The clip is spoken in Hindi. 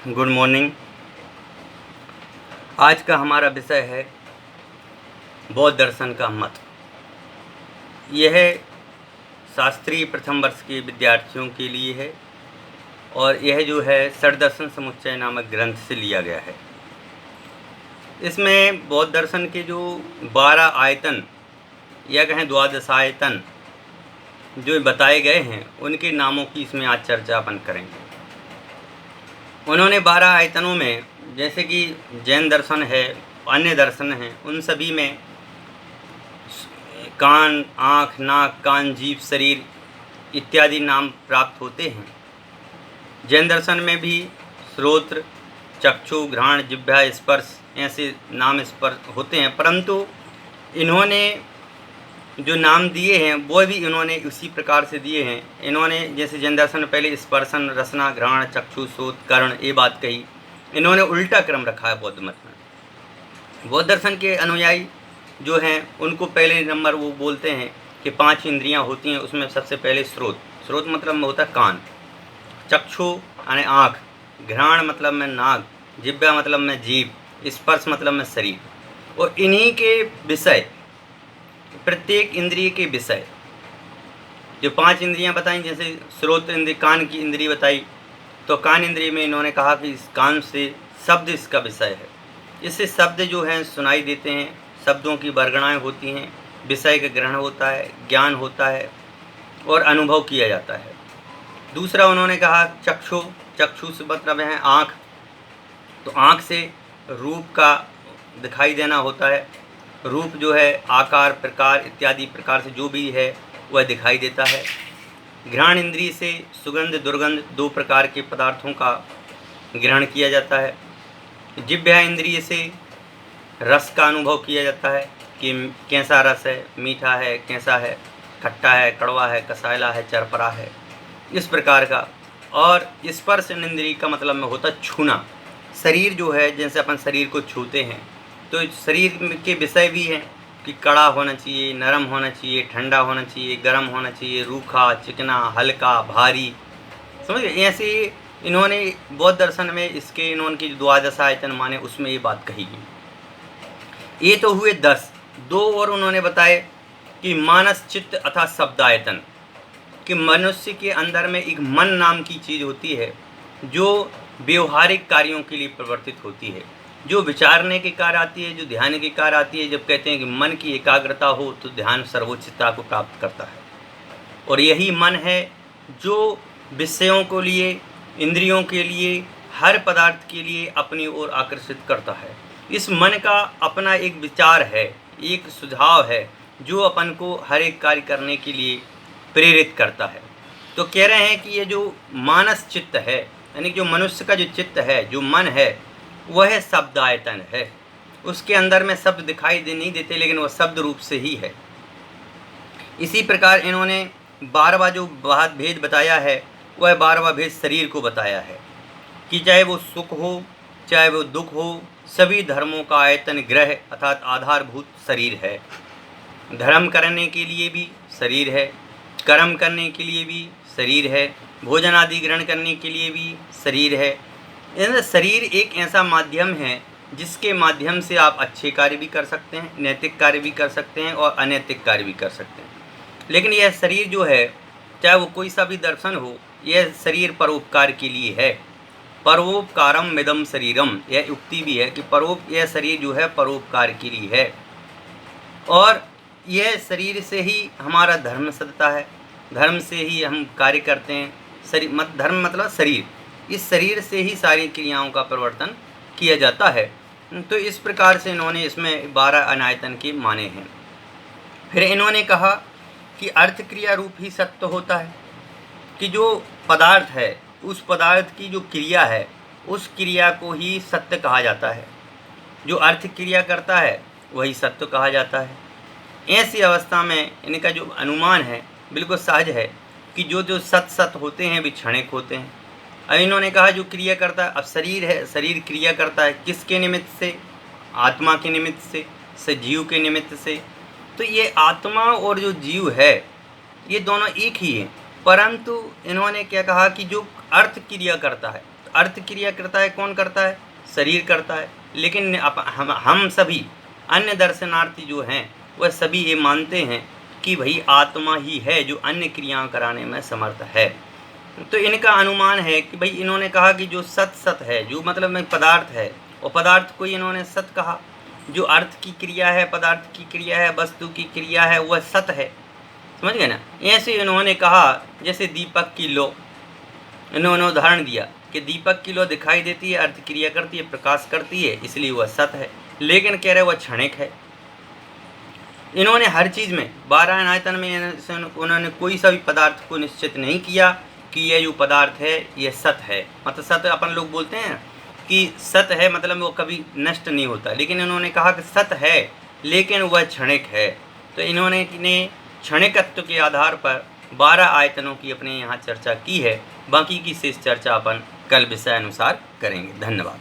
Good morning. आज का हमारा विषय है बौद्ध दर्शन का मत। यह शास्त्रीय प्रथम वर्ष के विद्यार्थियों के लिए है और यह जो है षड्दर्शन समुच्चय नामक ग्रंथ से लिया गया है। इसमें बौद्ध दर्शन के जो 12 आयतन या कहें द्वादश आयतन जो बताए गए हैं उनके नामों की इसमें आज चर्चा अपन करेंगे। उन्होंने 12 आयतनों में जैसे कि जैन दर्शन है, अन्य दर्शन हैं, उन सभी में कान, आँख, नाक, कान, जीभ, शरीर इत्यादि नाम प्राप्त होते हैं। जैन दर्शन में भी श्रोत्र, चक्षु, घ्राण, जिह्वा, स्पर्श ऐसे नाम स्पर्श होते हैं, परंतु इन्होंने जो नाम दिए हैं वो भी इन्होंने उसी प्रकार से दिए हैं। इन्होंने जैसे जैन दर्शन में पहले स्पर्शन, रसना, घ्राण, चक्षु, श्रोत, कर्ण ये बात कही, इन्होंने उल्टा क्रम रखा है बौद्ध मत में। बौद्ध दर्शन के अनुयायी जो हैं उनको पहले नंबर वो बोलते हैं कि 5 इंद्रियां होती हैं, उसमें सबसे पहले स्रोत। स्रोत मतलब में होता है कान, चक्षु यानी आँख, घ्राण मतलब में नाक, जिह्वा मतलब में जीभ, स्पर्श मतलब में शरीर। और इन्हीं के विषय, प्रत्येक इंद्रिय के विषय जो 5 इंद्रियां बताई, जैसे स्रोत इंद्रिय कान की इंद्रिय बताई, तो कान इंद्रिय में इन्होंने कहा कि इस कान से शब्द इसका विषय है। इससे शब्द जो हैं सुनाई देते हैं, शब्दों की वर्गणाएँ होती हैं, विषय का ग्रहण होता है, ज्ञान होता है और अनुभव किया जाता है। दूसरा उन्होंने कहा चक्षु। चक्षु से मतलब है आँख, तो आँख से रूप का दिखाई देना होता है। रूप जो है आकार, प्रकार इत्यादि प्रकार से जो भी है वह दिखाई देता है। घ्राण इंद्रिय से सुगंध, दुर्गंध 2 प्रकार के पदार्थों का ग्रहण किया जाता है। जिह्वा इंद्रिय से रस का अनुभव किया जाता है कि कैसा रस है, मीठा है, कैसा है, खट्टा है, कड़वा है, कसायला है, चरपरा है, इस प्रकार का। और स्पर्श इंद्रिय का मतलब में होता छूना। शरीर जो है, जैसे अपन शरीर को छूते हैं तो शरीर के विषय भी हैं कि कड़ा होना चाहिए, नरम होना चाहिए, ठंडा होना चाहिए, गर्म होना चाहिए, रूखा, चिकना, हल्का, भारी, समझिए। ऐसे इन्होंने बौद्ध दर्शन में इसके इन्होंने द्वादश आयतन माने उसमें ये बात कही गई। ये तो हुए 10। 2 और उन्होंने बताए कि मानस, चित्त अथा शब्दायतन, कि मनुष्य के अंदर में एक मन नाम की चीज़ होती है जो व्यवहारिक कार्यों के लिए प्रवर्तित होती है, जो विचारने के कार्य आती है, जो ध्यान के कार्य आती है। जब कहते हैं कि मन की एकाग्रता हो तो ध्यान सर्वोच्चता को प्राप्त करता है, और यही मन है जो विषयों को लिए, इंद्रियों के लिए, हर पदार्थ के लिए अपनी ओर आकर्षित करता है। इस मन का अपना एक विचार है, एक सुझाव है जो अपन को हर एक कार्य करने के लिए प्रेरित करता है। तो कह रहे हैं कि ये जो मानस चित्त है, यानी जो मनुष्य का जो चित्त है, जो मन है, वह शब्दायतन है। उसके अंदर में शब्द दिखाई नहीं देते, लेकिन वह शब्द रूप से ही है। इसी प्रकार इन्होंने 12वां जो भेद बताया है वह 12वां भेद शरीर को बताया है कि चाहे वो सुख हो, चाहे वो दुख हो, सभी धर्मों का आयतन ग्रह अर्थात आधारभूत शरीर है। धर्म करने के लिए भी शरीर है, कर्म करने के लिए भी शरीर है, भोजन आदि ग्रहण करने के लिए भी शरीर है। शरीर एक ऐसा माध्यम है जिसके माध्यम से आप अच्छे कार्य भी कर सकते हैं, नैतिक कार्य भी कर सकते हैं और अनैतिक कार्य भी कर सकते हैं। लेकिन यह शरीर जो है, चाहे वो कोई सा भी दर्शन हो, यह शरीर परोपकार के लिए है। परोपकारम मिदम शरीरम, यह उक्ति भी है कि यह शरीर जो है परोपकार के लिए है। और यह शरीर से ही हमारा धर्म सदता है, धर्म से ही हम कार्य करते हैं। धर्म मतलब शरीर, इस शरीर से ही सारी क्रियाओं का परिवर्तन किया जाता है। तो इस प्रकार से इन्होंने इसमें 12 अनायतन के माने हैं। फिर इन्होंने कहा कि अर्थ क्रिया रूप ही सत्य होता है, कि जो पदार्थ है उस पदार्थ की जो क्रिया है उस क्रिया को ही सत्य कहा जाता है। जो अर्थ क्रिया करता है वही सत्य कहा जाता है। ऐसी अवस्था में इनका जो अनुमान है बिल्कुल सहज है कि जो जो सत्य होते हैं वे क्षणिक होते हैं। अब इन्होंने कहा जो क्रिया करता है, अब शरीर है, शरीर क्रिया करता है किसके निमित्त से? आत्मा के निमित्त से, सजीव के निमित्त से। तो ये आत्मा और जो जीव है ये दोनों एक ही हैं, परंतु इन्होंने क्या कहा कि जो अर्थ क्रिया करता है, अर्थ क्रिया करता है कौन करता है? शरीर करता है। लेकिन हम सभी अन्य दर्शनार्थी जो हैं वह सभी ये मानते हैं कि भाई आत्मा ही है जो अन्य क्रियाएं कराने में समर्थ है। तो इनका अनुमान है कि भाई इन्होंने कहा कि जो सत है, जो मतलब में पदार्थ है, और पदार्थ को इन्होंने सत कहा। जो अर्थ की क्रिया है, पदार्थ की क्रिया है, वस्तु की क्रिया है, वह सत है। समझ गए ना? ऐसे इन्होंने कहा जैसे दीपक की लो, इन्होंने उदाहरण दिया कि दीपक की लो दिखाई देती है, अर्थ क्रिया करती है, प्रकाश करती है, इसलिए वह सत है। लेकिन कह रहे वह क्षणिक है। इन्होंने हर चीज़ में 12 आयतन में उन्होंने कोई सा भी पदार्थ को निश्चित नहीं किया कि यह जो पदार्थ है यह सत है। मतलब सत अपन लोग बोलते हैं कि सत है मतलब वो कभी नष्ट नहीं होता, लेकिन इन्होंने कहा कि सत है लेकिन वह क्षणिक है। तो इन्होंने क्षणिकत्व के आधार पर 12 आयतनों की अपने यहाँ चर्चा की है। बाकी की शेष चर्चा अपन कल विषय अनुसार करेंगे। धन्यवाद।